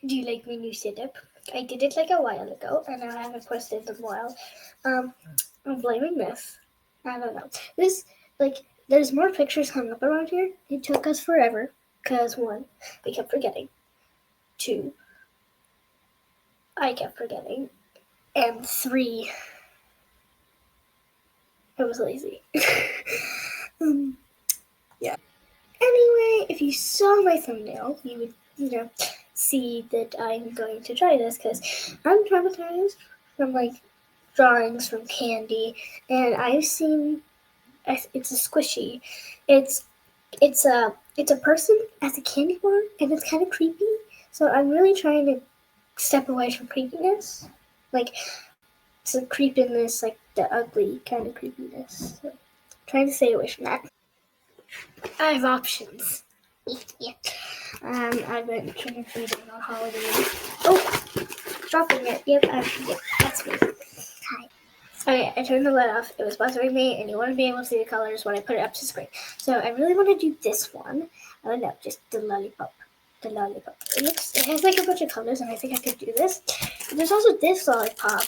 Do you like my new setup? I did it like a while ago, and I haven't posted it in a while. I'm blaming this. I don't know. This, like, there's more pictures hung up around here. It took us forever, because one, we kept forgetting. Two, I kept forgetting. And three, I was lazy. Yeah. Anyway, if you saw my thumbnail, you would, see that I'm going to try this because I'm traumatized from like drawings from Candy, and I've seen it's a squishy. It's a person as a candy bar, and it's kind of creepy. So I'm really trying to step away from creepiness, like some creepiness, like the ugly kind of creepiness. So trying to stay away from that. I have options. Yeah. I've been trick or treating on Halloween. Oh, dropping it. Yep, that's me. Hi. Okay, I turned the light off. It was bothering me, and you want to be able to see the colors when I put it up to screen. So I really want to do this one. Oh no, just the lollipop. The lollipop. It has like a bunch of colors, and I think I could do this. But there's also this lollipop.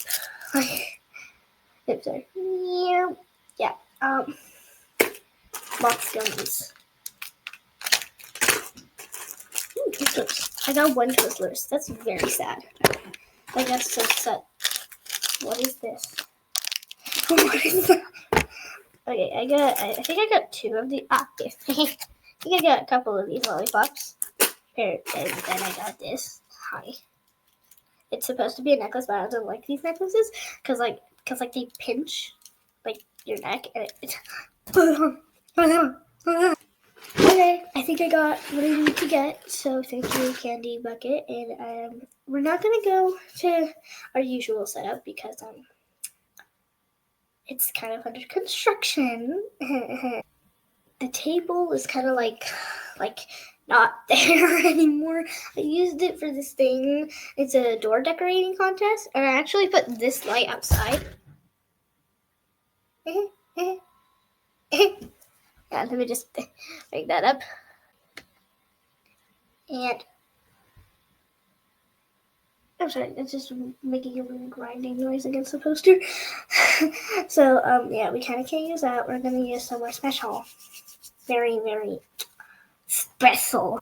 Oops, sorry. Yeah. Box gummies. Ooh, Twizzlers. I got one Twizzlers. That's very sad. Like, that's so sad. What is this? What is that? Okay, I think I got two of the, yes. I think I got a couple of these lollipops. Here, and then I got this. Hi. It's supposed to be a necklace, but I don't like these necklaces, cause they pinch, like, your neck, and it's, okay, I think I got what I need to get, so thank you, Candy Bucket, and we're not gonna go to our usual setup, because, it's kind of under construction. The table is kind of like not there anymore. I used it for this thing. It's a door decorating contest, and I actually put this light outside. Yeah, let me just make that up. And I'm sorry, it's just making a really grinding noise against the poster. So, yeah, we kind of can't use that. We're gonna use somewhere special. Very, very special.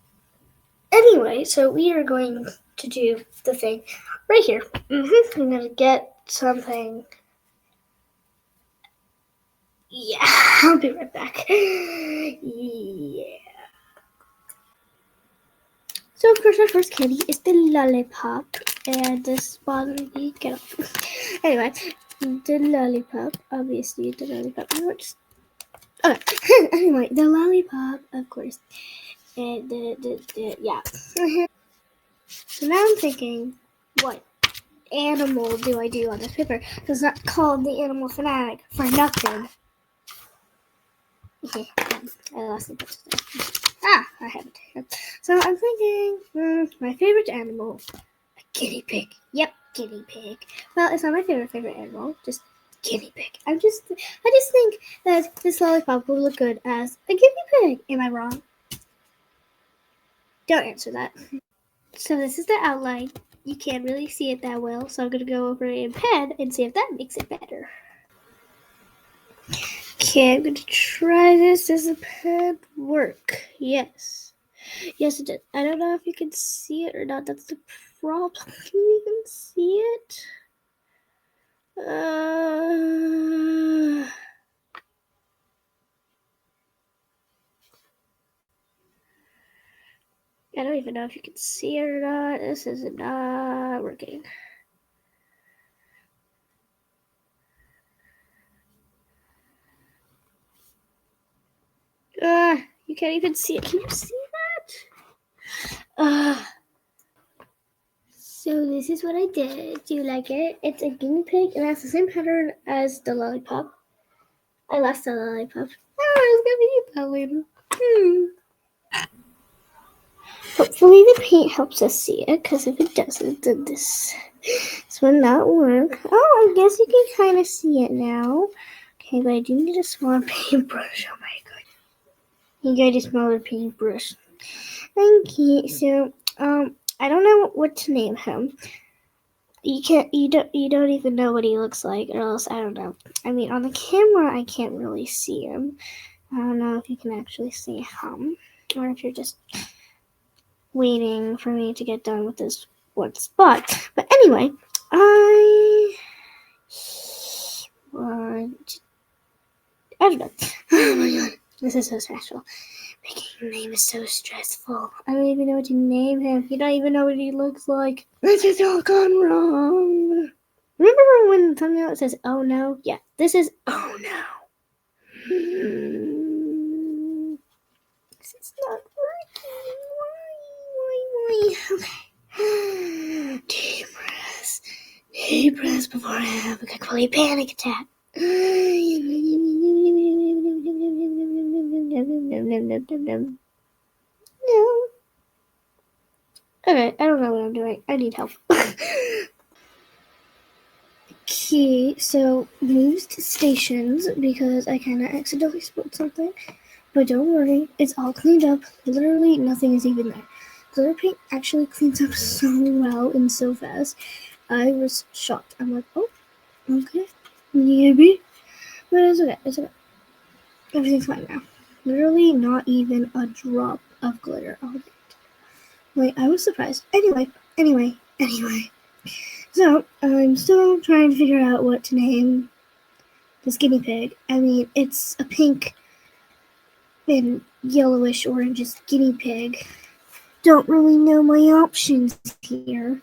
Anyway, so we are going to do the thing right here. I'm gonna get something. Yeah, I'll be right back. Yeah. So of course our first candy is the lollipop, and this bothering me. Get off. Anyway, the lollipop. Obviously, the lollipop. Okay. Anyway, the lollipop, of course, and yeah. So now I'm thinking, what animal do I do on this paper? Because it's not called the Animal Fanatic for nothing. Okay, I lost the picture. I have it. So I'm thinking, my favorite animal, a guinea pig. Yep, guinea pig. Well, it's not my favorite animal, just guinea pig. I just think that this lollipop will look good as a guinea pig. Am I wrong? Don't answer that. So this is the outline. You can't really see it that well, so I'm going to go over it in pen and see if that makes it better. Okay, I'm going to try this. Does the pen work? Yes. Yes, it did. I don't know if you can see it or not. That's the problem. Can you even see it? I don't even know if you can see it or not. This is not working. You can't even see it. Can you see that? So this is what I did. Do you like it? It's a guinea pig, and it has the same pattern as the lollipop. I lost the lollipop. I was gonna eat that later. Hopefully the paint helps us see it, because if it doesn't, then this will not work. Oh, I guess you can kind of see it now. Okay, but I do need a smaller paintbrush. Oh my god. You got a smaller paintbrush. Okay, so, I don't know what to name him. You don't even know what he looks like, or else I don't know. I mean, on the camera I can't really see him. I don't know if you can actually see him, or if you're just waiting for me to get done with this one spot. But anyway, I want. I don't know. Oh my god, this is so stressful. Making a name is so stressful. I don't even know what to name him. You don't even know what he looks like. This is all gone wrong. Remember when something else says, oh no? Yeah, this is, oh no. This is not working. Why? Okay. Deep breaths. Deep breaths before I have a complete panic attack. No. Okay, I don't know what I'm doing. I need help. Okay, so moved stations because I kind of accidentally spilled something. But don't worry, it's all cleaned up. Literally nothing is even there. Glitter paint actually cleans up so well and so fast. I was shocked. I'm like, oh, okay, maybe. But it's okay, it's okay. Everything's fine now. Literally not even a drop of glitter on it. Like, I was surprised. Anyway. So, I'm still trying to figure out what to name this guinea pig. I mean, it's a pink and yellowish orange guinea pig. Don't really know my options here.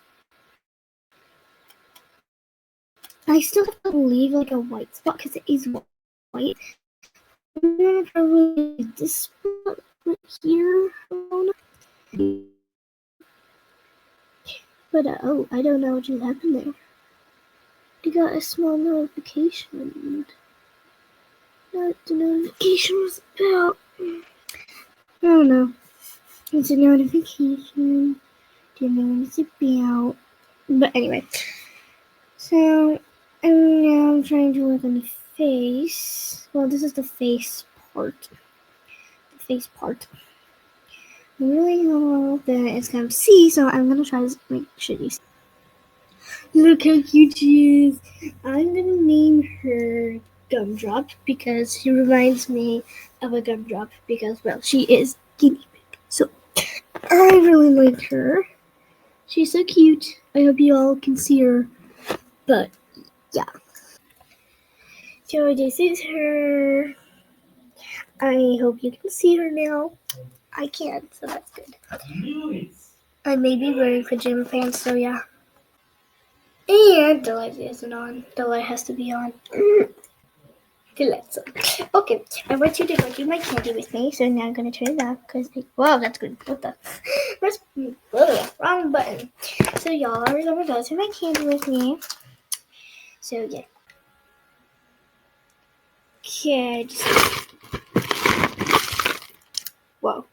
I still have to leave like a white spot because it is white. I'm gonna probably do this spot right here. But I don't know what just happened there. I got a small notification. What the notification was about? I don't know. It's a notification. Don't know what it's about. But anyway, so now I'm trying to work on the face. Well, this is the face part. I really hope that it's gonna see, so I'm gonna try to make sure you see. Look how cute she is. I'm gonna name her Gumdrop because she reminds me of a gumdrop because, well, she is guinea pig. So I really like her. She's so cute. I hope you all can see her. But yeah. So this is her. I hope you can see her now. I can, so that's good. I may be wearing pajama pants, so yeah. And the light isn't on. The light has to be on. The lights on. Okay, I want you to go do my candy with me, so now I'm gonna turn it off because. Wow, that's good. What the? Wrong button. So y'all are gonna go do my candy with me. So yeah. Okay. Whoa.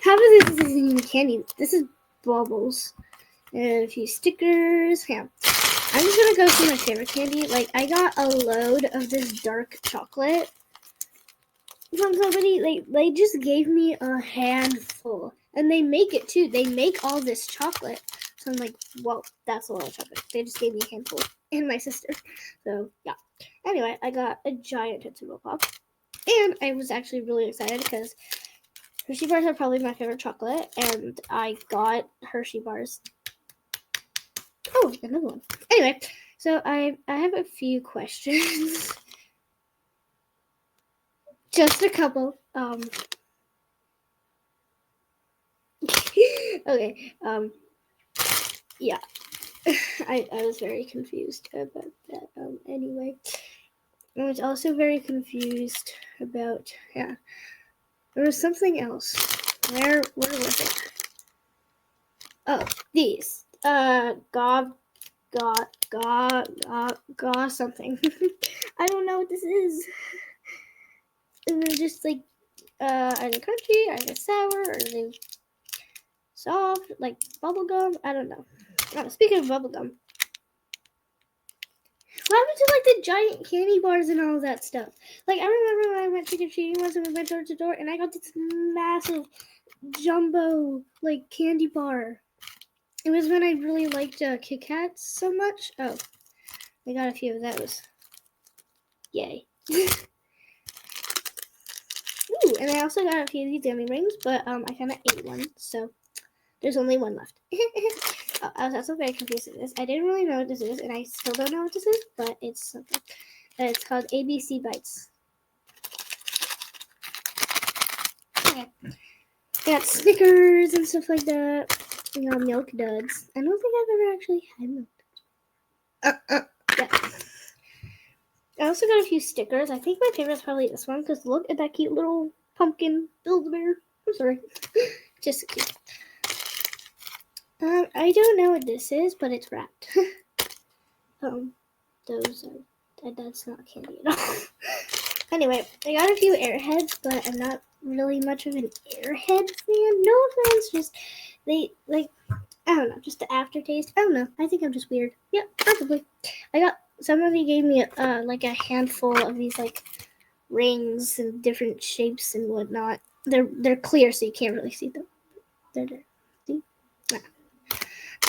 How does this isn't even candy? This is bubbles. And a few stickers. Yeah. I'm just gonna go through my favorite candy. Like, I got a load of this dark chocolate from somebody. They just gave me a handful. And they make it too. They make all this chocolate. So I'm like, whoa, that's a lot of chocolate. They just gave me a handful. And my sister. So, yeah. Anyway, I got a giant Tootsie Roll Pop. And I was actually really excited because Hershey bars are probably my favorite chocolate. And I got Hershey bars. Oh, another one. Anyway, so I have a few questions. Just a couple. Okay. Yeah. I was very confused about that. Anyway. I was also very confused about, yeah. There was something else. Where was it? Oh, these. Something. I don't know what this is. And they're just like, are they crunchy? Are they sour? Are they soft? Like bubblegum? I don't know. Oh, speaking of bubblegum, what happened to like the giant candy bars and all of that stuff? Like, I remember when I went trick-or-treating once and we went door to door and I got this massive jumbo like candy bar. It was when I really liked Kit Kats so much. Oh, I got a few of those. Yay. Ooh, and I also got a few of these gummy rings, but I kind of ate one, so there's only one left. I was also very confused with this. I didn't really know what this is, and I still don't know what this is, but it's something. It's called ABC Bites. Okay. I got Snickers and stuff like that. You know, Milk Duds. I don't think I've ever actually had Milk Duds. Yeah. I also got a few stickers. I think my favorite is probably this one, because look at that cute little pumpkin Build-A-Bear. I'm sorry. Just so cute. I don't know what this is, but it's wrapped. Those are, that's not candy at all. Anyway, I got a few Airheads, but I'm not really much of an Airhead fan. No offense, just they like, I don't know, just the aftertaste. I don't know. I think I'm just weird. Yeah, probably. I got somebody gave me like a handful of these like rings and different shapes and whatnot. They're clear, so you can't really see them. They're there. See? Yeah.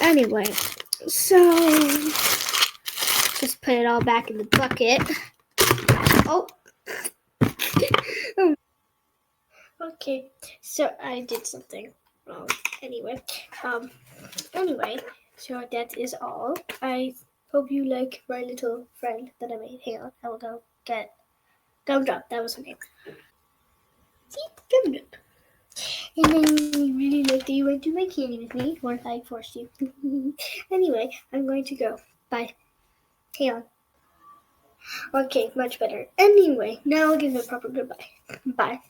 Anyway, so just put it all back in the bucket. Oh. Okay, so I did something wrong. Anyway, so that is all. I hope you like my little friend that I made. Hang on, I will go get Gumdrop. That was her name. See, Gumdrop. And then you really like that you went to my candy with me, or if I forced you. Anyway, I'm going to go. Bye. Hang on. Okay, much better. Anyway, now I'll give a proper goodbye. Bye.